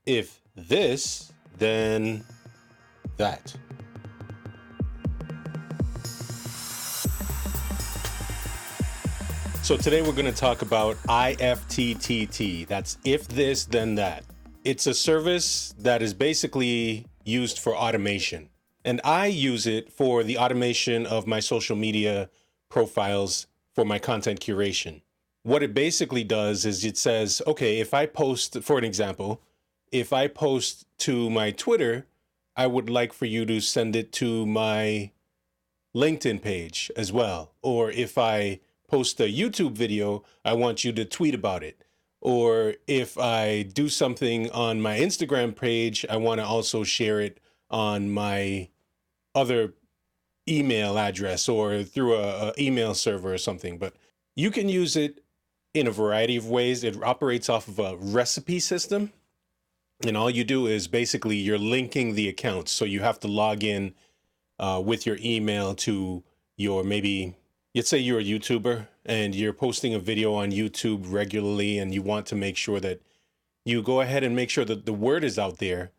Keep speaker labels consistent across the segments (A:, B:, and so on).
A: If this, then that. So today we're going to talk about IFTTT. That's if this, then that. It's a service that is basically used for automation. And I use it for the automation of my social media profiles for my content curation. What it basically does is it says, okay, if I post, for an example, if I post to my Twitter, I would like for you to send it to my LinkedIn page as well. Or if I post a YouTube video, I want you to tweet about it. Or if I do something on my Instagram page, I want to also share it on my other email address or through a email server or something. But you can use it in a variety of ways. It operates off of a recipe system. And all you do is basically you're linking the accounts. So you have to log in with your email to your, maybe, let's say you're a YouTuber and you're posting a video on YouTube regularly and you want to make sure that you go ahead and make sure that the word is out there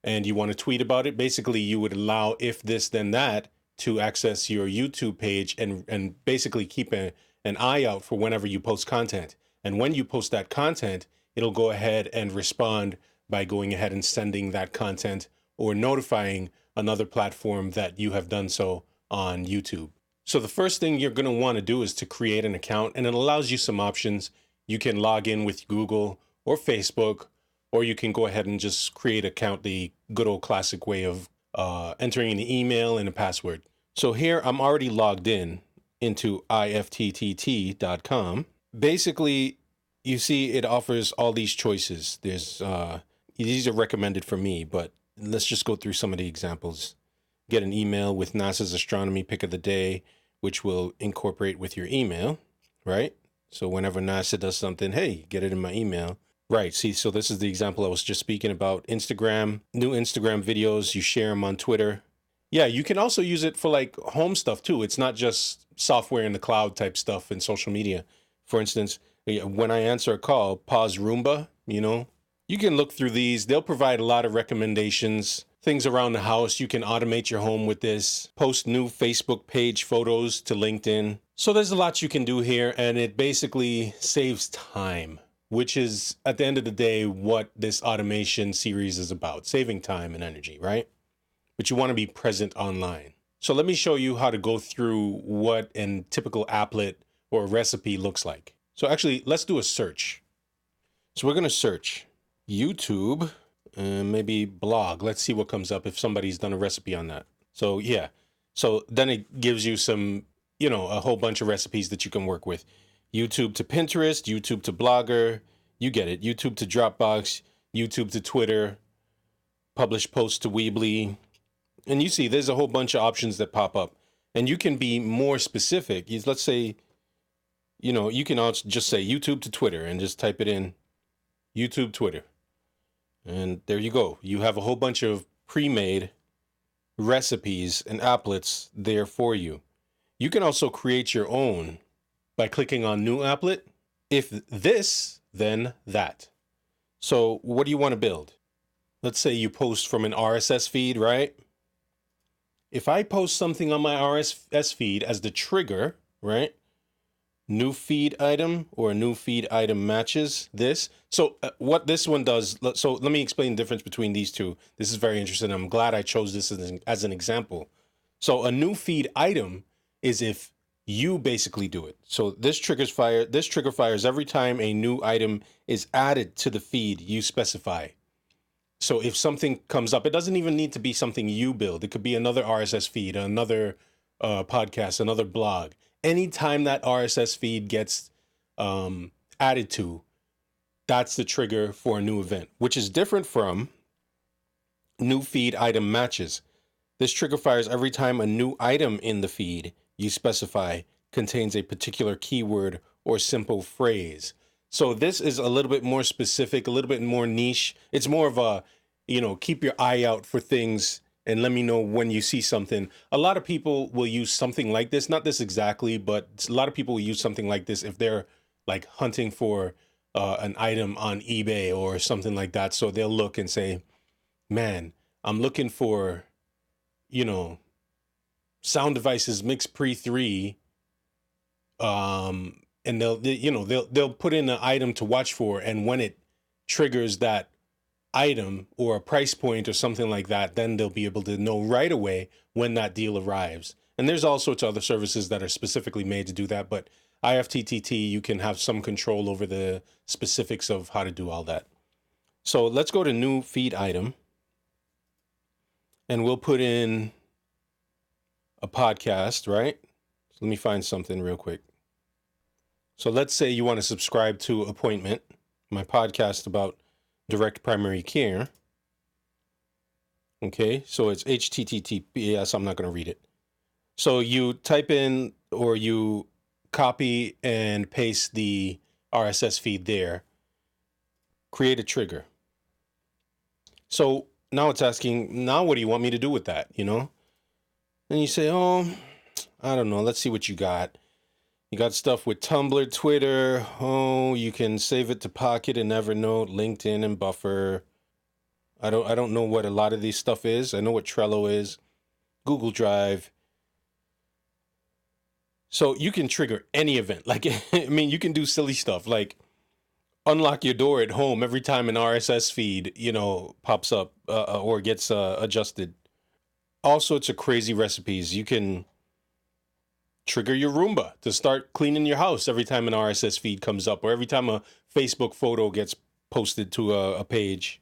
A: and you want to tweet about it. Basically, you would allow if this, then that to access your YouTube page and basically keep an eye out for whenever you post content. And when you post that content, it'll go ahead and respond by going ahead and sending that content or notifying another platform that you have done so on YouTube. So the first thing you're going to want to do is to create an account, and it allows you some options. You can log in with Google or Facebook, or you can go ahead and just create an account the good old classic way of entering an email and a password. So here I'm already logged in into IFTTT.com. Basically, you see it offers all these choices. These are recommended for me, but let's just go through some of the examples. Get an email with NASA's astronomy pick of the day, which will incorporate with your email, right? So whenever NASA does something, hey, get it in my email. Right, see, so this is the example I was just speaking about. Instagram, new Instagram videos, you share them on Twitter. Yeah, you can also use it for like home stuff too. It's not just software in the cloud type stuff in social media. For instance, when I answer a call, pause Roomba, you can look through these. They'll provide a lot of recommendations. Things around the house, you can automate your home with this, post new Facebook page photos to LinkedIn. So there's a lot you can do here, and it basically saves time, which is at the end of the day what this automation series is about, saving time and energy, right? But you want to be present online. So let me show you how to go through what a typical applet or recipe looks like. So actually, let's do a search. So we're going to search YouTube. Maybe blog. Let's see what comes up if somebody's done a recipe on that. So yeah. So then it gives you some, a whole bunch of recipes that you can work with. YouTube to Pinterest, YouTube to Blogger. You get it. YouTube to Dropbox, YouTube to Twitter, publish posts to Weebly. And you see there's a whole bunch of options that pop up. And you can be more specific. Let's say, you can also just say YouTube to Twitter and just type it in YouTube, Twitter. And there you go. You have a whole bunch of pre-made recipes and applets there for you. You can also create your own by clicking on New Applet. If this, then that. So what do you want to build? Let's say you post from an RSS feed, right? If I post something on my RSS feed as the trigger, right? New feed item or new feed item matches this. So what this one does, so let me explain the difference between these two. This is very interesting. I'm glad I chose this as an example. So a new feed item is if you basically do it. So this trigger fires every time a new item is added to the feed you specify. So if something comes up, it doesn't even need to be something you build. It could be another RSS feed, another podcast, another blog. Anytime that RSS feed gets added to, that's the trigger for a new event, which is different from new feed item matches. This trigger fires every time a new item in the feed you specify contains a particular keyword or simple phrase. So this is a little bit more specific, a little bit more niche. It's more of a, keep your eye out for things and let me know when you see something. A lot of people will use something like this, not this exactly, but a lot of people will use something like this if they're like hunting for an item on eBay or something like that. So they'll look and say, man, I'm looking for, sound devices Mix Pre 3. And they'll put in an item to watch for. And when it triggers that item or a price point or something like that, then they'll be able to know right away when that deal arrives. And there's all sorts of other services that are specifically made to do that. But IFTTT, you can have some control over the specifics of how to do all that. So let's go to new feed item. And we'll put in a podcast, right? So let me find something real quick. So let's say you want to subscribe to Appointment, my podcast about direct primary care. Okay, so it's HTTPS. I'm not going to read it. So you type in or you copy and paste the RSS feed there. Create a trigger. So now it's asking, now what do you want me to do with that, And you say, oh, I don't know. Let's see what you got. You got stuff with Tumblr, Twitter. Oh, you can save it to Pocket and Evernote, LinkedIn and Buffer. I don't know what a lot of these stuff is. I know what Trello is, Google Drive. So you can trigger any event. Like, you can do silly stuff like unlock your door at home every time an RSS feed, pops up or gets adjusted. All sorts of crazy recipes. You can trigger your Roomba to start cleaning your house every time an RSS feed comes up or every time a Facebook photo gets posted to a page.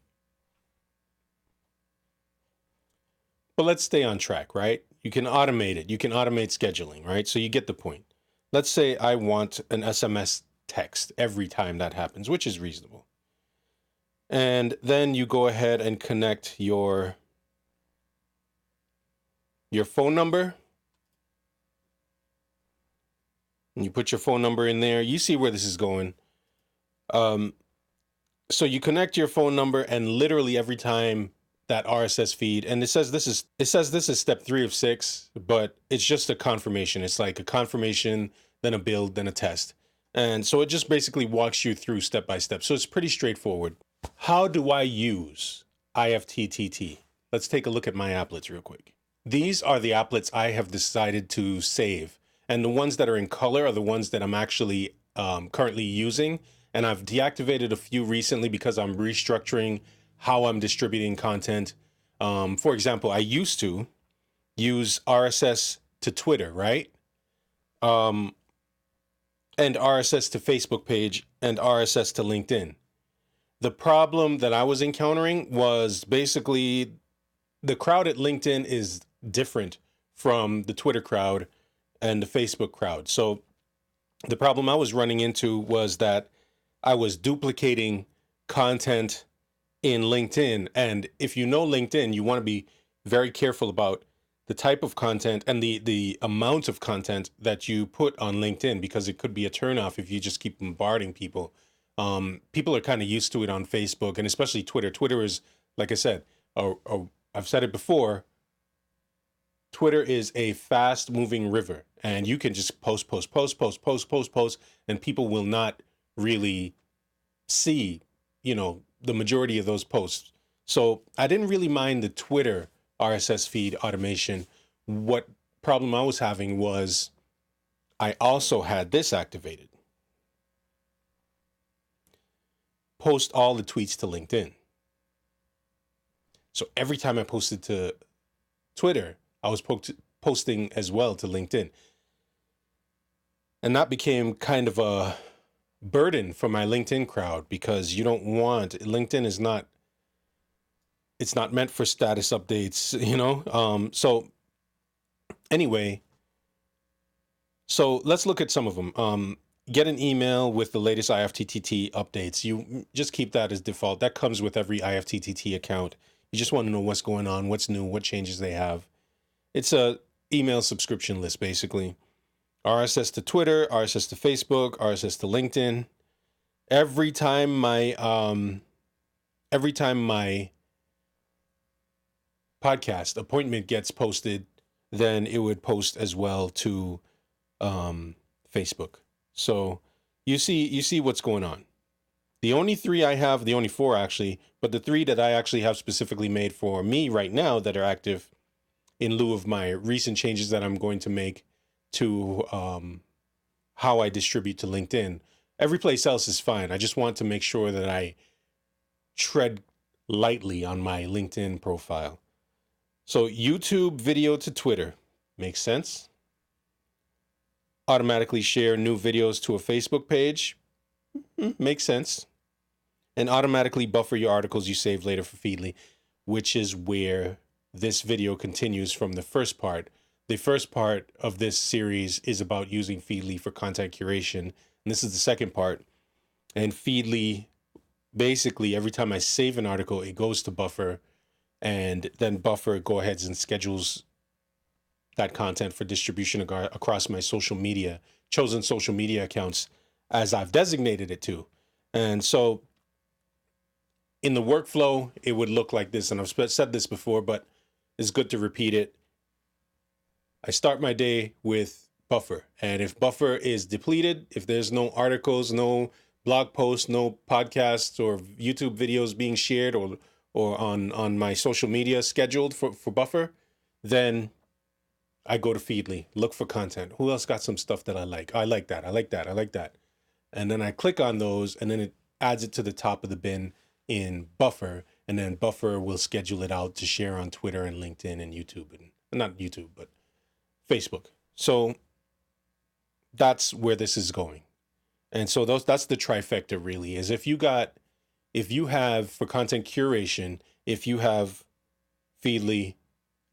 A: But let's stay on track, right? You can automate it. You can automate scheduling, right? So you get the point. Let's say I want an SMS text every time that happens, which is reasonable. And then you go ahead and connect your phone number. And you put your phone number in there. You see where this is going. So you connect your phone number, and literally every time that RSS feed, and it says this is step 3 of 6, but it's just a confirmation. It's like a confirmation, then a build, then a test. And so it just basically walks you through step by step. So it's pretty straightforward. How do I use IFTTT? Let's take a look at my applets real quick. These are the applets I have decided to save. And the ones that are in color are the ones that I'm actually currently using. And I've deactivated a few recently because I'm restructuring how I'm distributing content. For example, I used to use RSS to Twitter, right? And RSS to Facebook page and RSS to LinkedIn. The problem that I was encountering was basically the crowd at LinkedIn is different from the Twitter crowd and the Facebook crowd. So the problem I was running into was that I was duplicating content in LinkedIn. And if you know LinkedIn, you want to be very careful about the type of content and the amount of content that you put on LinkedIn, because it could be a turnoff if you just keep bombarding people. People are kind of used to it on Facebook and especially Twitter. Twitter is, like I said, I've said it before, Twitter is a fast moving river, and you can just post, and people will not really see, the majority of those posts. So I didn't really mind the Twitter RSS feed automation. What problem I was having was I also had this activated. Post all the tweets to LinkedIn. So every time I posted to Twitter, I was posting as well to LinkedIn. And that became kind of a burden for my LinkedIn crowd, because you don't want, LinkedIn is not, it's not meant for status updates, So anyway, so let's look at some of them. Get an email with the latest IFTTT updates. You just keep that as default. That comes with every IFTTT account. You just want to know what's going on, what's new, what changes they have. It's a email subscription list, basically. RSS to Twitter, RSS to Facebook, RSS to LinkedIn. Every time my podcast appointment gets posted, then it would post as well to Facebook. So you see what's going on. The only three I have, the only four actually, but the three that I actually have specifically made for me right now that are active in lieu of my recent changes that I'm going to make to how I distribute to LinkedIn. Every place else is fine. I just want to make sure that I tread lightly on my LinkedIn profile. So YouTube video to Twitter makes sense. Automatically share new videos to a Facebook page makes sense. And automatically buffer your articles you save later for Feedly, which is where this video continues from the first part. The first part of this series is about using Feedly for content curation, and this is the second part. And Feedly, basically, every time I save an article, it goes to Buffer, and then Buffer go ahead and schedules that content for distribution across my chosen social media accounts as I've designated it to. And so in the workflow, it would look like this, and I've said this before, but it's good to repeat it. I start my day with Buffer, and if Buffer is depleted, if there's no articles, no blog posts, no podcasts or YouTube videos being shared or on my social media scheduled for Buffer, then I go to Feedly, look for content. Who else got some stuff that I like? I like that, I like that, I like that. And then I click on those, and then it adds it to the top of the bin in Buffer, and then Buffer will schedule it out to share on Twitter and LinkedIn and YouTube, and not YouTube, but Facebook. So that's where this is going. And so that's the trifecta really, is if you have for content curation, if you have Feedly,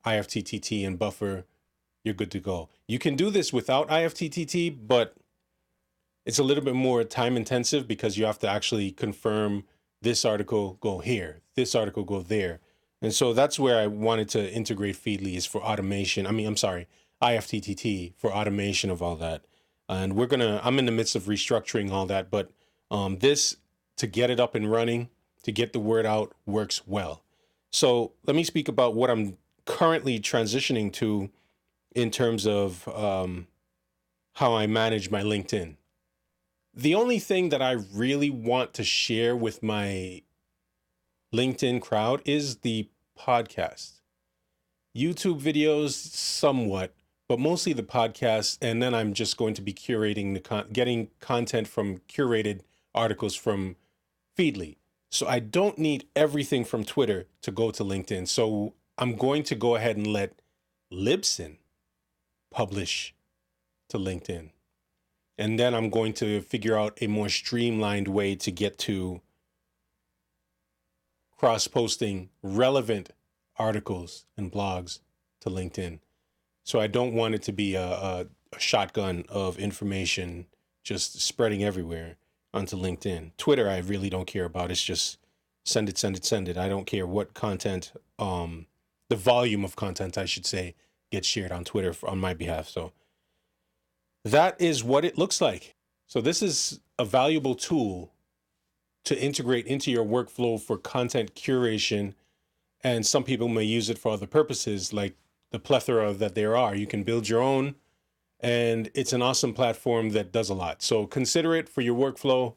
A: IFTTT, and Buffer, you're good to go. You can do this without IFTTT, but it's a little bit more time intensive because you have to actually confirm this article go here, this article go there. And so that's where I wanted to integrate Feedly, is for automation. IFTTT for automation of all that. And I'm in the midst of restructuring all that, but this, to get it up and running, to get the word out, works well. So let me speak about what I'm currently transitioning to in terms of how I manage my LinkedIn. The only thing that I really want to share with my LinkedIn crowd is the podcast. YouTube videos, somewhat, but mostly the podcast. And then I'm just going to be curating getting content from curated articles from Feedly. So I don't need everything from Twitter to go to LinkedIn. So I'm going to go ahead and let Libsyn publish to LinkedIn. And then I'm going to figure out a more streamlined way to get to cross-posting relevant articles and blogs to LinkedIn. So I don't want it to be a shotgun of information just spreading everywhere onto LinkedIn. Twitter, I really don't care about. It's just send it. I don't care what content, the volume of content, I should say, gets shared on Twitter on my behalf. So that is what it looks like. So this is a valuable tool to integrate into your workflow for content curation. And some people may use it for other purposes, like the plethora that there are. You can build your own, and it's an awesome platform that does a lot. So consider it for your workflow.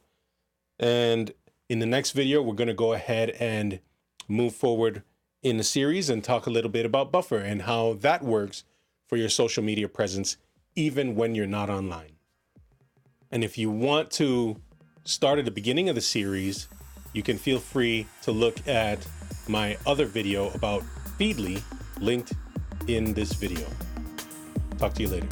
A: And in the next video, we're going to go ahead and move forward in the series and talk a little bit about Buffer and how that works for your social media presence, even when you're not online. And if you want to start at the beginning of the series, you can feel free to look at my other video about Feedly linked in this video. Talk to you later.